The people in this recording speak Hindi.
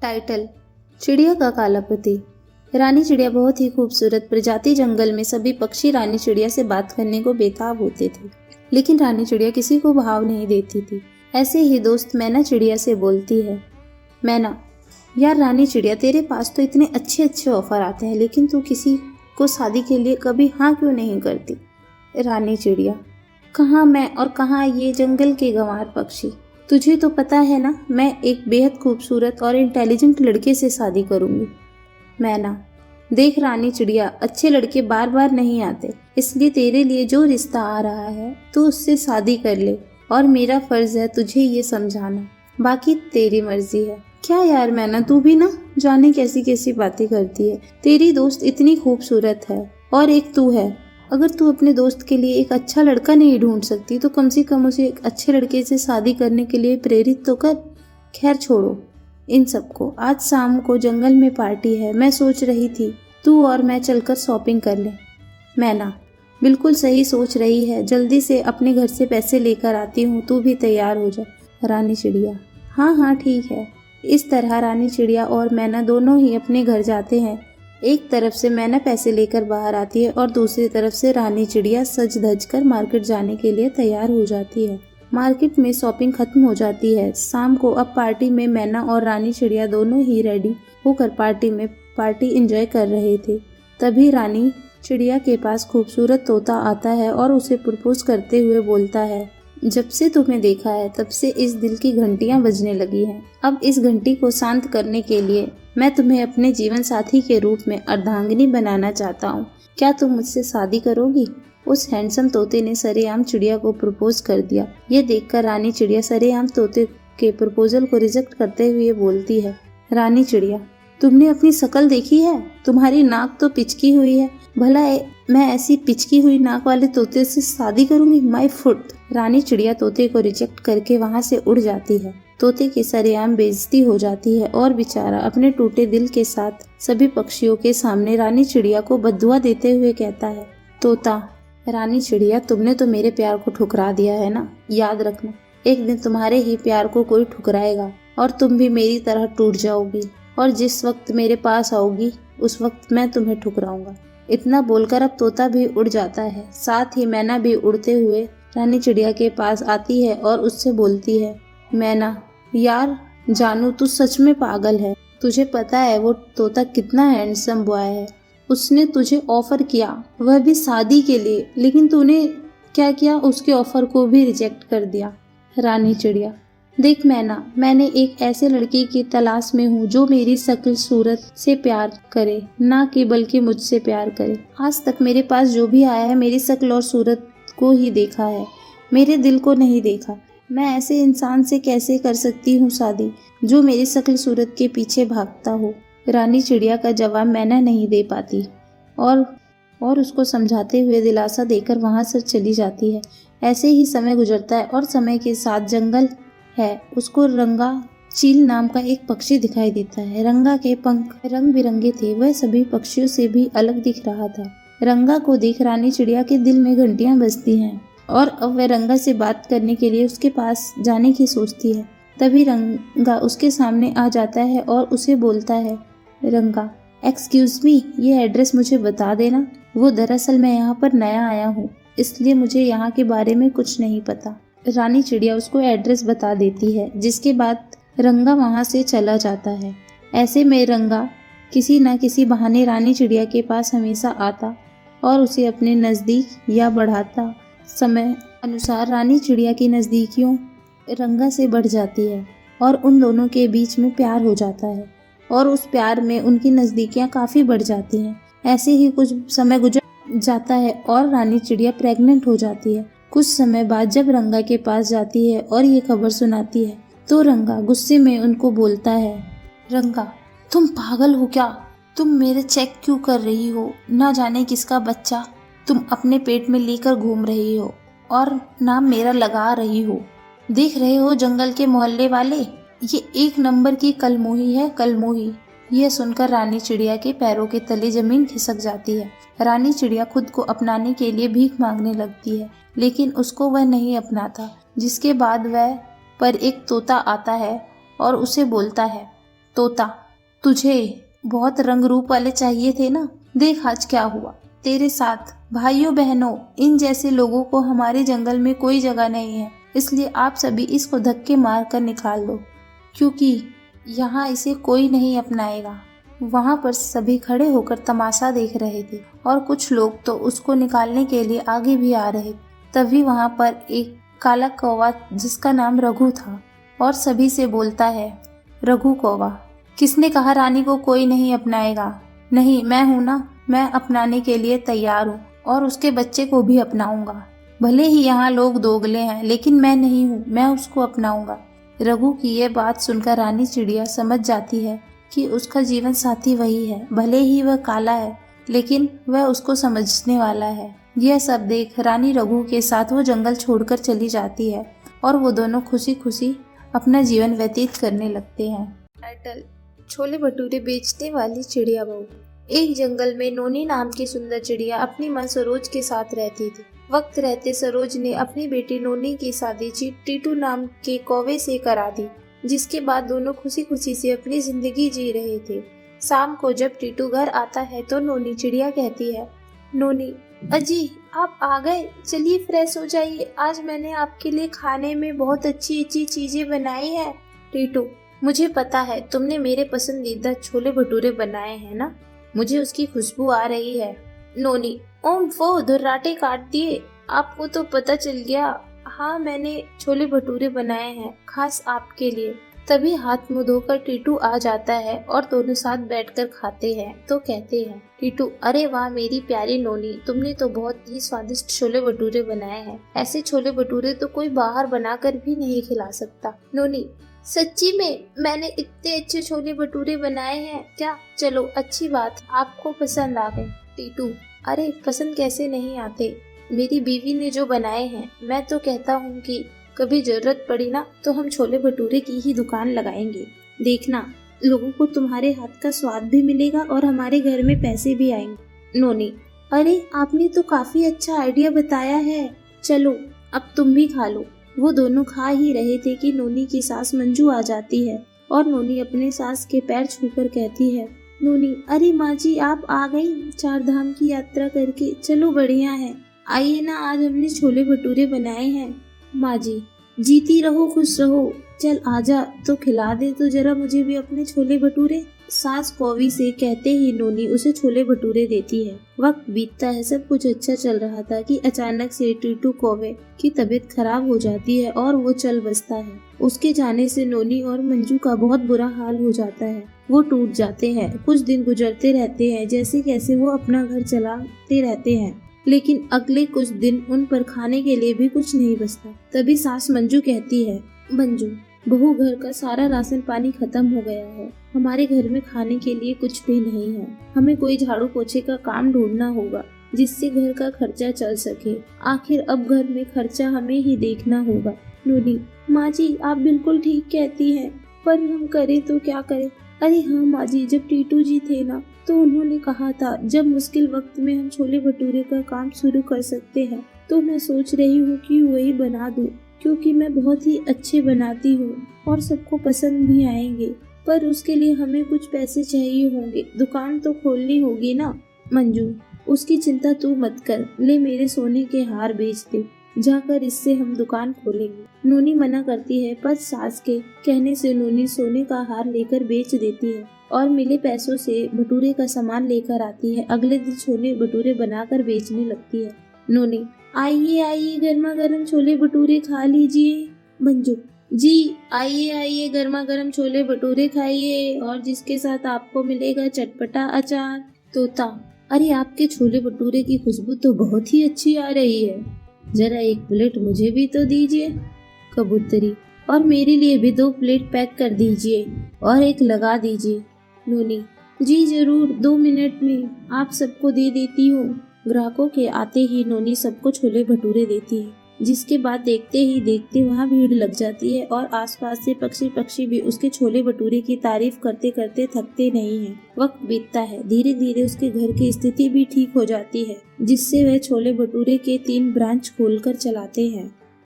टाइटल: चिड़िया का काला पति। रानी चिड़िया बहुत ही खूबसूरत प्रजाति। जंगल में सभी पक्षी रानी चिड़िया से बात करने को बेताब होते थे, लेकिन रानी चिड़िया किसी को भाव नहीं देती थी। ऐसे ही दोस्त मैना चिड़िया से बोलती है, मैना, यार रानी चिड़िया, तेरे पास तो इतने अच्छे अच्छे ऑफर आते हैं, लेकिन तू किसी को शादी के लिए कभी हाँ क्यों नहीं करती? रानी चिड़िया: कहाँ मैं और कहाँ ये जंगल के गंवार पक्षी। तुझे तो पता है ना, मैं एक बेहद खूबसूरत और इंटेलिजेंट लड़के से शादी करूंगी। मैना: देख रानी चिड़िया, अच्छे लड़के बार बार नहीं आते, इसलिए तेरे लिए जो रिश्ता आ रहा है तू उससे शादी कर ले, और मेरा फर्ज है तुझे ये समझाना, बाकी तेरी मर्जी है। क्या यार मैना, तू भी ना जाने कैसी कैसी बातें करती है। तेरी दोस्त इतनी खूबसूरत है और एक तू है। अगर तू अपने दोस्त के लिए एक अच्छा लड़का नहीं ढूंढ सकती तो कम से कम उसे एक अच्छे लड़के से शादी करने के लिए प्रेरित तो कर। खैर छोड़ो इन सबको, आज शाम को जंगल में पार्टी है। मैं सोच रही थी तू और मैं चलकर शॉपिंग कर लें। मैना: बिल्कुल सही सोच रही है, जल्दी से अपने घर से पैसे लेकर आती हूँ, तू भी तैयार हो जा। रानी चिड़िया: हाँ हाँ ठीक है। इस तरह रानी चिड़िया और मैना दोनों ही अपने घर जाते हैं। एक तरफ से मैना पैसे लेकर बाहर आती है और दूसरी तरफ से रानी चिड़िया सज धज कर मार्केट जाने के लिए तैयार हो जाती है। मार्केट में शॉपिंग खत्म हो जाती है। शाम को अब पार्टी में मैना और रानी चिड़िया दोनों ही रेडी होकर पार्टी एंजॉय कर रहे थे। तभी रानी चिड़िया के पास खूबसूरत तोता आता है और उसे प्रपोज करते हुए बोलता है, जब से तुम्हें देखा है तब से इस दिल की घंटियां बजने लगी हैं। अब इस घंटी को शांत करने के लिए मैं तुम्हें अपने जीवन साथी के रूप में अर्धांगिनी बनाना चाहता हूँ। क्या तुम मुझसे शादी करोगी? उस हैंडसम तोते ने सरेआम चिड़िया को प्रपोज कर दिया। ये देखकर रानी चिड़िया सरेआम तोते के प्रपोजल को रिजेक्ट करते हुए बोलती है, रानी चिड़िया, तुमने अपनी शक्ल देखी है? तुम्हारी नाक तो पिचकी हुई है। भला मैं ऐसी पिचकी हुई नाक वाले तोते से शादी करूंगी? My foot. रानी चिड़िया तोते को रिजेक्ट करके वहां से उड़ जाती है। तोते की सरेआम बेइज्जती हो जाती है और बेचारा अपने टूटे दिल के साथ सभी पक्षियों के सामने रानी चिड़िया को बद्दुआ देते हुए कहता है, तोता, रानी चिड़िया, तुमने तो मेरे प्यार को ठुकरा दिया है ना। याद रखना, एक दिन तुम्हारे ही प्यार को कोई ठुकराएगा और तुम भी मेरी तरह टूट जाओगी, और जिस वक्त मेरे पास आओगी उस वक्त मैं तुम्हें ठुकराऊंगा। इतना बोलकर अब तोता भी उड़ जाता है। साथ ही मैना भी उड़ते हुए रानी चिड़िया के पास आती है और उससे बोलती है, मैना, यार जानू, तू सच में पागल है। तुझे पता है वो तोता कितना हैंडसम बॉय है। उसने तुझे ऑफर किया, वह भी शादी के लिए, लेकिन तूने क्या किया? उसके ऑफर को भी रिजेक्ट कर दिया। रानी चिड़िया: देख मैना, मैंने एक ऐसे लड़के की तलाश में हूँ जो मेरी शक्ल सूरत से प्यार करे, ना कि बल्कि मुझसे प्यार करे। आज तक मेरे पास जो भी आया है मेरी शक्ल और सूरत को ही देखा है, मेरे दिल को नहीं देखा। मैं ऐसे इंसान से कैसे कर सकती हूँ शादी जो मेरी शक्ल सूरत के पीछे भागता हो? रानी चिड़िया का जवाब मैना नहीं दे पाती और उसको समझाते हुए दिलासा देकर वहां से चली जाती है। ऐसे ही समय गुजरता है और समय के साथ जंगल है उसको रंगा चील नाम का एक पक्षी दिखाई देता है। रंगा के पंख रंग बिरंगे थे, वह सभी पक्षियों से भी अलग दिख रहा था। रंगा को देख रानी चिड़िया के दिल में घंटियां बजती हैं और अब वह रंगा से बात करने के लिए उसके पास जाने की सोचती है। तभी रंगा उसके सामने आ जाता है और उसे बोलता है, रंगा, एक्सक्यूज मी, ये एड्रेस मुझे बता देना। वो दरअसल मैं यहाँ पर नया आया हूँ, इसलिए मुझे यहाँ के बारे में कुछ नहीं पता। रानी चिड़िया उसको एड्रेस बता देती है, जिसके बाद रंगा वहाँ से चला जाता है। ऐसे में रंगा किसी न किसी बहाने रानी चिड़िया के पास हमेशा आता और उसे अपने नज़दीक या बढ़ाता। समय अनुसार रानी चिड़िया की नज़दीकियों रंगा से बढ़ जाती है और उन दोनों के बीच में प्यार हो जाता है और उस प्यार में उनकी नज़दीकियाँ काफ़ी बढ़ जाती हैं। ऐसे ही कुछ समय गुजर जाता है और रानी चिड़िया प्रेग्नेंट हो जाती है। कुछ समय बाद जब रंगा के पास जाती है और ये खबर सुनाती है तो रंगा गुस्से में उनको बोलता है, रंगा, तुम पागल हो क्या? तुम मेरे चेक क्यों कर रही हो? ना जाने किसका बच्चा तुम अपने पेट में लेकर घूम रही हो और नाम मेरा लगा रही हो। देख रहे हो जंगल के मोहल्ले वाले, ये एक नंबर की कलमोही है, कलमोही। यह सुनकर रानी चिड़िया के पैरों के तले जमीन खिसक जाती है। रानी चिड़िया खुद को अपनाने के लिए भीख मांगने लगती है, लेकिन उसको वह नहीं अपनाता। जिसके बाद वह पर एक तोता आता है और उसे बोलता है, तोता, तुझे बहुत रंग रूप वाले चाहिए थे ना, देख आज क्या हुआ तेरे साथ। भाइयों बहनों, इन जैसे लोगों को हमारे जंगल में कोई जगह नहीं है, इसलिए आप सभी इसको धक्के मार कर निकाल दो, क्योंकि यहाँ इसे कोई नहीं अपनाएगा। वहाँ पर सभी खड़े होकर तमाशा देख रहे थे और कुछ लोग तो उसको निकालने के लिए आगे भी आ रहे। तभी वहाँ पर एक काला कौवा जिसका नाम रघु था और सभी से बोलता है, रघु कौवा, किसने कहा रानी को कोई नहीं अपनाएगा? नहीं, मैं हूँ ना, मैं अपनाने के लिए तैयार हूँ और उसके बच्चे को भी अपनाऊंगा। भले ही यहाँ लोग दोगले हैं, लेकिन मैं नहीं हूँ, मैं उसको अपनाऊंगा। रघु की ये बात सुनकर रानी चिड़िया समझ जाती है कि उसका जीवन साथी वही है। भले ही वह काला है, लेकिन वह उसको समझने वाला है। यह सब देख रानी रघु के साथ वो जंगल छोड़कर चली जाती है और वो दोनों खुशी खुशी अपना जीवन व्यतीत करने लगते हैं। टाइटल: छोले भटूरे बेचने वाली चिड़िया बहू। एक जंगल में नोनी नाम की सुंदर चिड़िया अपनी मां सरोज के साथ रहती थी। वक्त रहते सरोज ने अपनी बेटी नोनी की शादी टीटू नाम के कौवे से करा दी, जिसके बाद दोनों खुशी खुशी से अपनी जिंदगी जी रहे थे। शाम को जब टीटू घर आता है तो नोनी चिड़िया कहती है, नोनी अजी आप आ गए, चलिए फ्रेश हो जाइए, आज मैंने आपके लिए खाने में बहुत अच्छी अच्छी चीजें बनाई है। टीटू, मुझे पता है तुमने मेरे पसंदीदा छोले भटूरे बनाए हैं ना, मुझे उसकी खुशबू आ रही है। नोनी, ओम वो धुर्राटे काट दिए, आपको तो पता चल गया। हाँ, मैंने छोले भटूरे बनाए हैं खास आपके लिए। तभी हाथ मुंह धोकर टीटू आ जाता है और दोनों साथ बैठकर खाते हैं तो कहते हैं, टीटू, अरे वाह मेरी प्यारी नोनी, तुमने तो बहुत ही स्वादिष्ट छोले भटूरे बनाए हैं। ऐसे छोले भटूरे तो कोई बाहर बनाकर भी नहीं खिला सकता। नोनी, सच्ची में मैंने इतने अच्छे छोले भटूरे बनाए हैं क्या? चलो अच्छी बात, आपको पसंद आ गए। टीटू, अरे पसंद कैसे नहीं आते, मेरी बीवी ने जो बनाए हैं। मैं तो कहता हूँ कि कभी जरूरत पड़ी ना तो हम छोले भटूरे की ही दुकान लगाएंगे। देखना, लोगों को तुम्हारे हाथ का स्वाद भी मिलेगा और हमारे घर में पैसे भी आएंगे। नोनी, अरे आपने तो काफी अच्छा आइडिया बताया है, चलो अब तुम भी खा लो। वो दोनों खा ही रहे थे कि नोनी की सास मंजू आ जाती है और नोनी अपने सास के पैर छूकर कहती है, नोनी, अरे माँ जी आप आ गई 4 धाम की यात्रा करके, चलो बढ़िया है, आइए ना, आज हमने छोले भटूरे बनाए हैं। माँ जी, जीती रहो खुश रहो, चल आजा तो खिला दे तो जरा मुझे भी अपने छोले भटूरे। सास कौवी से कहते ही नोनी उसे छोले भटूरे देती है। वक्त बीतता है, सब कुछ अच्छा चल रहा था कि अचानक से टीटू कौवे की तबीयत खराब हो जाती है और वो चल बसता है। उसके जाने से नोनी और मंजू का बहुत बुरा हाल हो जाता है, वो टूट जाते हैं। कुछ दिन गुजरते रहते हैं, जैसे कैसे वो अपना घर चलाते रहते हैं, लेकिन अगले कुछ दिन उन पर खाने के लिए भी कुछ नहीं बचता। तभी सास मंजू कहती है, मंजू बहू, घर का सारा राशन पानी खत्म हो गया है, हमारे घर में खाने के लिए कुछ भी नहीं है, हमें कोई झाड़ू पोछे का काम ढूंढना होगा जिससे घर का खर्चा चल सके। आखिर अब घर में खर्चा हमें ही देखना होगा। नोनी, माँ जी आप बिल्कुल ठीक कहती हैं, पर हम करें तो क्या करें? अरे हाँ माँ जी, जब टीटू जी थे ना तो उन्होंने कहा था जब मुश्किल वक्त में हम छोले भटूरे का काम शुरू कर सकते हैं, तो मैं सोच रही हूँ कि वही बना दूँ, क्योंकि मैं बहुत ही अच्छे बनाती हूँ और सबको पसंद भी आएंगे। पर उसके लिए हमें कुछ पैसे चाहिए होंगे, दुकान तो खोलनी होगी ना। मंजू, उसकी चिंता तू मत कर, ले मेरे सोने के हार बेच दे, जाकर इससे हम दुकान खोलेंगे। नोनी मना करती है, पर सास के कहने से नोनी सोने का हार लेकर बेच देती है और मिले पैसों से भटूरे का सामान लेकर आती है। अगले दिन छोले भटूरे बनाकर बेचने लगती है। नोनी, आइए आइए, गर्मा गर्म छोले भटूरे खा लीजिए। मंजू, जी आइए आइए, गर्मा गर्म छोले भटूरे खाइए और जिसके साथ आपको मिलेगा चटपटा अचार। तोता, अरे आपके छोले भटूरे की खुशबू तो बहुत ही अच्छी आ रही है, जरा एक प्लेट मुझे भी तो दीजिए। कबूतरी, और मेरे लिए भी 2 प्लेट पैक कर दीजिए और एक लगा दीजिए। नोनी, जी जरूर, 2 मिनट में आप सबको दे देती हूँ। ग्राहकों के आते ही नोनी सबको छोले भटूरे देती है, जिसके बाद देखते ही देखते वहाँ भीड़ लग जाती है और आसपास से पक्षी भी उसके छोले भटूरे की तारीफ करते करते थकते नहीं हैं। वक्त बीतता है, धीरे धीरे उसके घर की स्थिति भी ठीक हो जाती है, जिससे वह छोले भटूरे के 3 ब्रांच खोलकर चलाते हैं।